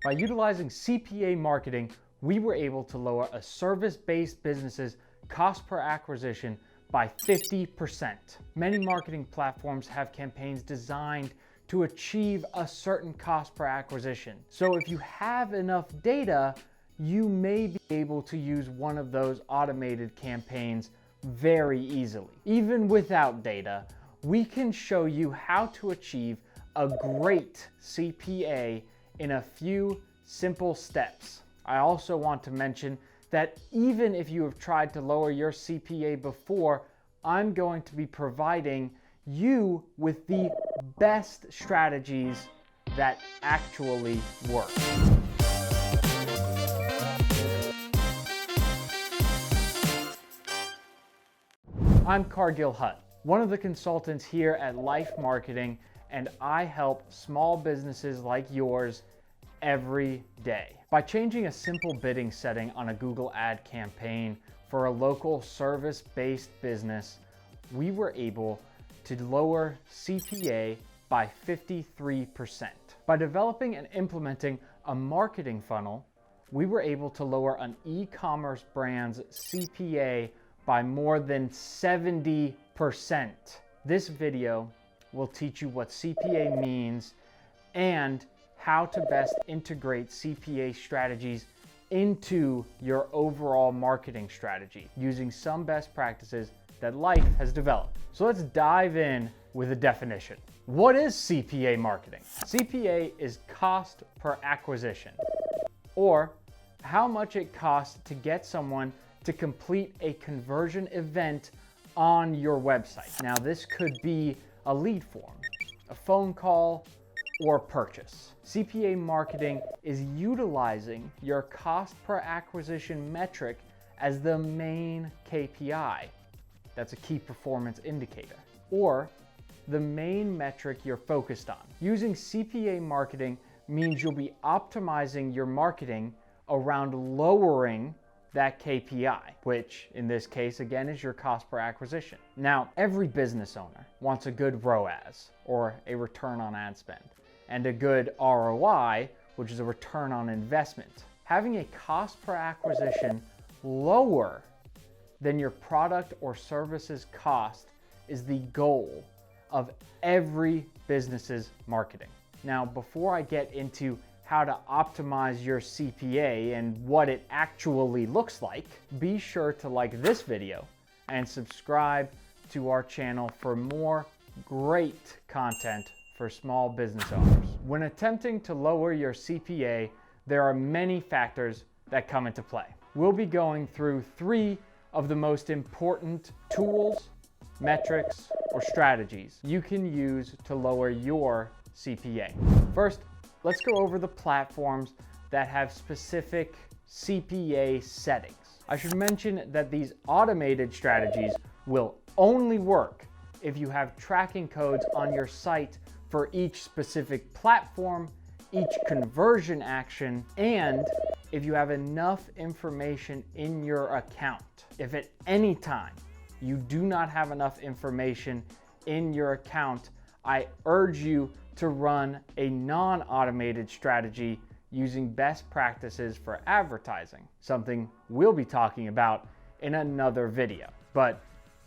By utilizing CPA marketing, we were able to lower a service-based business's cost per acquisition by 50%. Many marketing platforms have campaigns designed to achieve a certain cost per acquisition. So if you have enough data, you may be able to use one of those automated campaigns very easily. Even without data, we can show you how to achieve a great CPA in a few simple steps. I also want to mention that even if you have tried to lower your CPA before, I'm going to be providing you with the best strategies that actually work. I'm Cargill Hutt, one of the consultants here at LYFE Marketing, and I help small businesses like yours every day. By changing a simple bidding setting on a Google ad campaign for a local service-based business, we were able to lower CPA by 53%. By developing and implementing a marketing funnel, we were able to lower an e-commerce brand's CPA by more than 70%. This video will teach you what CPA means and how to best integrate CPA strategies into your overall marketing strategy using some best practices that LYFE has developed. So let's dive in with a definition. What is CPA marketing? CPA is cost per acquisition, or how much it costs to get someone to complete a conversion event on your website. Now, this could be a lead form, a phone call, or purchase. CPA marketing is utilizing your cost per acquisition metric as the main KPI. That's a key performance indicator, or the main metric you're focused on. Using CPA marketing means you'll be optimizing your marketing around lowering that KPI, which in this case, again, is your cost per acquisition. Now, every business owner wants a good ROAS, or a return on ad spend, and a good ROI, which is a return on investment. Having a cost per acquisition lower than your product or service's cost is the goal of every business's marketing. Now, before I get into how to optimize your CPA and what it actually looks like, be sure to like this video and subscribe to our channel for more great content for small business owners. When attempting to lower your CPA, there are many factors that come into play. We'll be going through 3 of the most important tools, metrics, or strategies you can use to lower your CPA. First, let's go over the platforms that have specific CPA settings. I should mention that these automated strategies will only work if you have tracking codes on your site for each specific platform, each conversion action, and if you have enough information in your account. If at any time you do not have enough information in your account, I urge you to run a non-automated strategy using best practices for advertising, something we'll be talking about in another video. But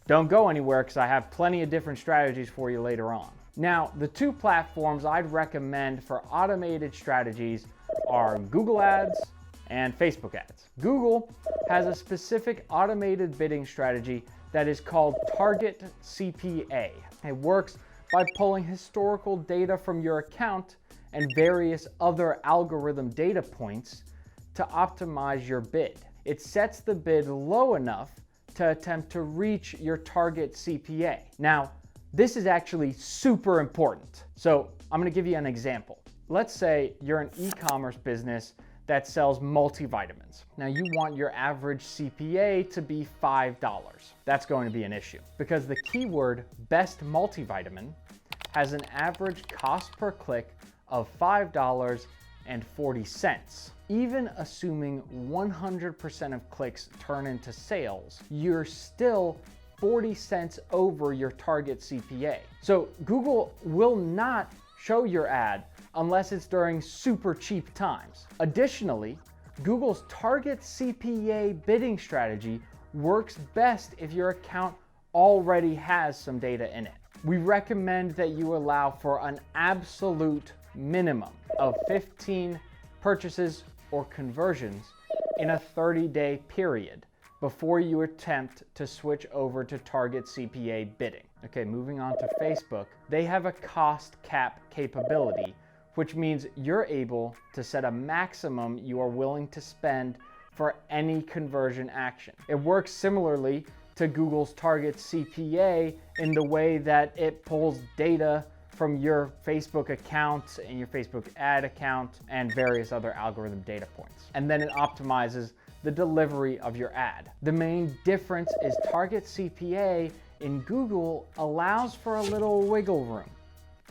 don't go anywhere because I have plenty of different strategies for you later on. Now, the 2 platforms I'd recommend for automated strategies are Google Ads and Facebook Ads. Google has a specific automated bidding strategy that is called Target CPA. It works by pulling historical data from your account and various other algorithm data points to optimize your bid. It sets the bid low enough to attempt to reach your target CPA. Now, this is actually super important. So I'm gonna give you an example. Let's say you're an e-commerce business that sells multivitamins. Now you want your average CPA to be $5. That's going to be an issue because the keyword best multivitamin has an average cost per click of $5.40. Even assuming 100% of clicks turn into sales, you're still 40 cents over your target CPA. So Google will not show your ad unless it's during super cheap times. Additionally, Google's target CPA bidding strategy works best if your account already has some data in it. We recommend that you allow for an absolute minimum of 15 purchases or conversions in a 30-day period before you attempt to switch over to target CPA bidding. Okay, moving on to Facebook. They have a cost cap capability, which means you're able to set a maximum you are willing to spend for any conversion action. It works similarly to Google's target CPA in the way that it pulls data from your Facebook account and your Facebook ad account and various other algorithm data points. And then it optimizes the delivery of your ad. The main difference is target CPA in Google allows for a little wiggle room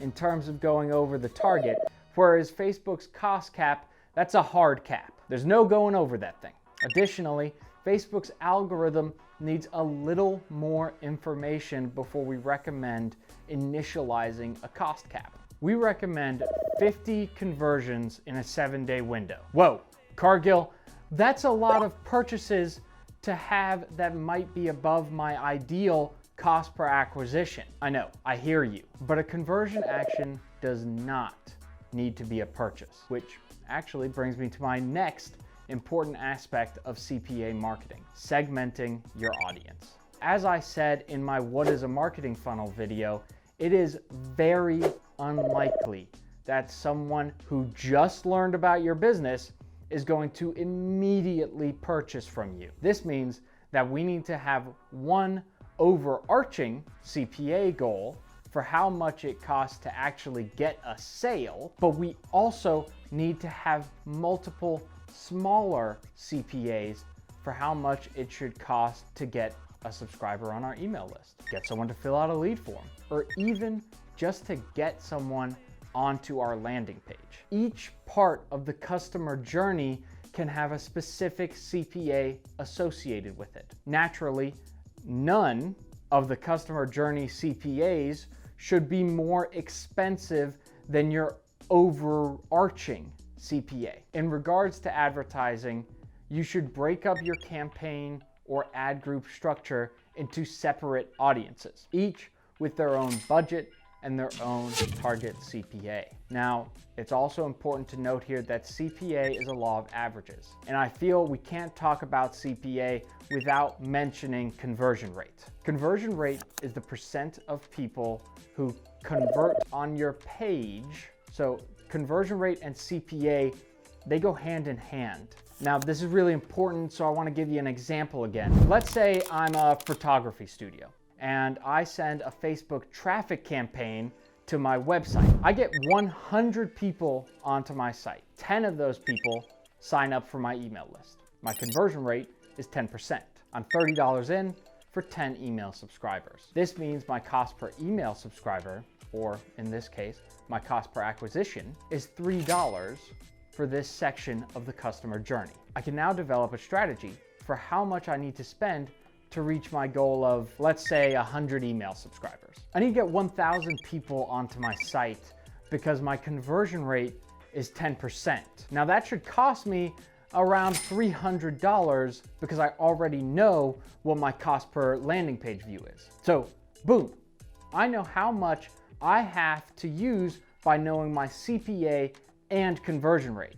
in terms of going over the target, whereas Facebook's cost cap, that's a hard cap. There's no going over that thing. Additionally, Facebook's algorithm needs a little more information before we recommend initializing a cost cap. We recommend 50 conversions in a 7-day window. Whoa, Cargill, that's a lot of purchases to have that might be above my ideal cost per acquisition. I know, I hear you, but a conversion action does not need to be a purchase, which actually brings me to my next important aspect of CPA marketing, segmenting your audience. As I said in my What is a Marketing Funnel video, it is very unlikely that someone who just learned about your business is going to immediately purchase from you. This means that we need to have one overarching CPA goal for how much it costs to actually get a sale, but we also need to have multiple smaller CPAs for how much it should cost to get a subscriber on our email list, get someone to fill out a lead form, or even just to get someone onto our landing page. Each part of the customer journey can have a specific CPA associated with it. Naturally, none of the customer journey CPAs should be more expensive than your overarching CPA. In regards to advertising, you should break up your campaign or ad group structure into separate audiences, each with their own budget and their own target CPA. Now, it's also important to note here that CPA is a law of averages, and I feel we can't talk about CPA without mentioning conversion rate. Conversion rate is the percent of people who convert on your page. So conversion rate and CPA, they go hand in hand. Now, this is really important, so I want to give you an example again. Let's say I'm a photography studio and I send a Facebook traffic campaign to my website. I get 100 people onto my site. 10 of those people sign up for my email list. My conversion rate is 10%. I'm $30 in for 10 email subscribers. This means my cost per email subscriber, or in this case, my cost per acquisition, is $3 for this section of the customer journey. I can now develop a strategy for how much I need to spend to reach my goal of, let's say, 100 email subscribers. I need to get 1,000 people onto my site because my conversion rate is 10%. Now that should cost me around $300 because I already know what my cost per landing page view is. So boom, I know how much I have to use by knowing my CPA and conversion rate.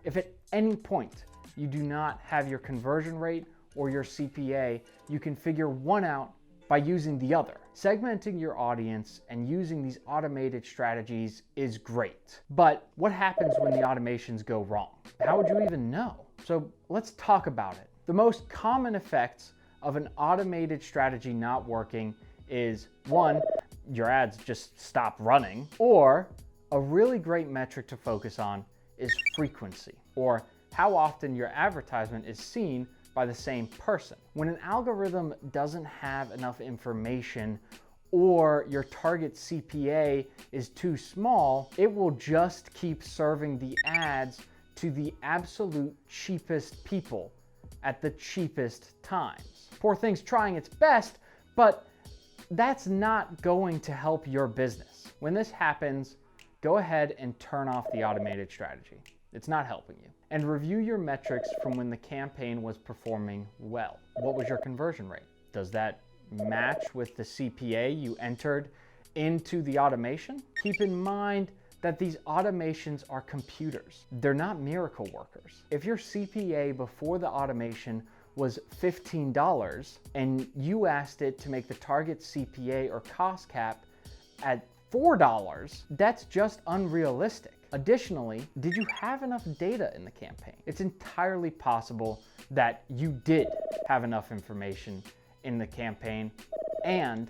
If at any point you do not have your conversion rate or your CPA, you can figure one out by using the other. Segmenting your audience and using these automated strategies is great. But what happens when the automations go wrong? How would you even know? So let's talk about it. The most common effects of an automated strategy not working is, one, your ads just stop running, or a really great metric to focus on is frequency, or how often your advertisement is seen by the same person. When an algorithm doesn't have enough information or your target CPA is too small, it will just keep serving the ads to the absolute cheapest people at the cheapest times. Poor thing's trying its best, but that's not going to help your business. When this happens, go ahead and turn off the automated strategy. It's not helping you. And review your metrics from when the campaign was performing well. What was your conversion rate? Does that match with the CPA you entered into the automation? Keep in mind that these automations are computers. They're not miracle workers. If your CPA before the automation was $15 and you asked it to make the target CPA or cost cap at $4, that's just unrealistic. Additionally, did you have enough data in the campaign? It's entirely possible that you did have enough information in the campaign and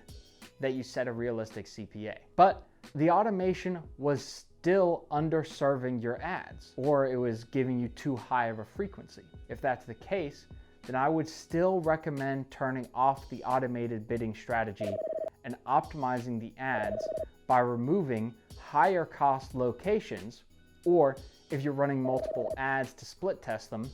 that you set a realistic CPA. But the automation was still underserving your ads, or it was giving you too high of a frequency. If that's the case, then I would still recommend turning off the automated bidding strategy and optimizing the ads by removing higher cost locations, or if you're running multiple ads to split test them,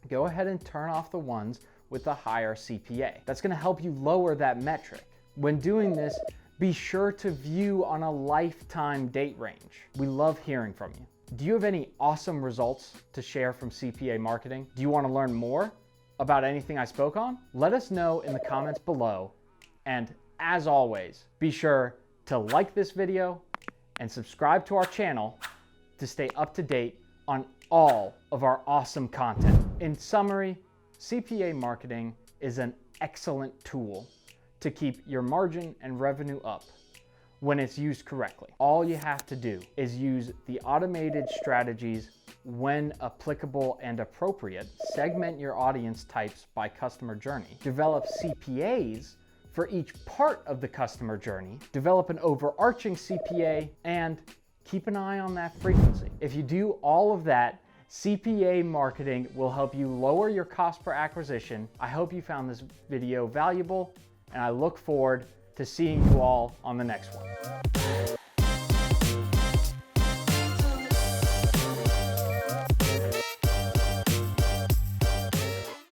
go ahead and turn off the ones with the higher CPA. That's gonna help you lower that metric. When doing this, be sure to view on a lifetime date range. We love hearing from you. Do you have any awesome results to share from CPA marketing? Do you wanna learn more about anything I spoke on? Let us know in the comments below. And as always, be sure to like this video and subscribe to our channel to stay up to date on all of our awesome content. In summary, CPA marketing is an excellent tool to keep your margin and revenue up when it's used correctly. All you have to do is use the automated strategies when applicable and appropriate, segment your audience types by customer journey, develop CPAs for each part of the customer journey, develop an overarching CPA, and keep an eye on that frequency. If you do all of that, CPA marketing will help you lower your cost per acquisition. I hope you found this video valuable, and I look forward to seeing you all on the next one.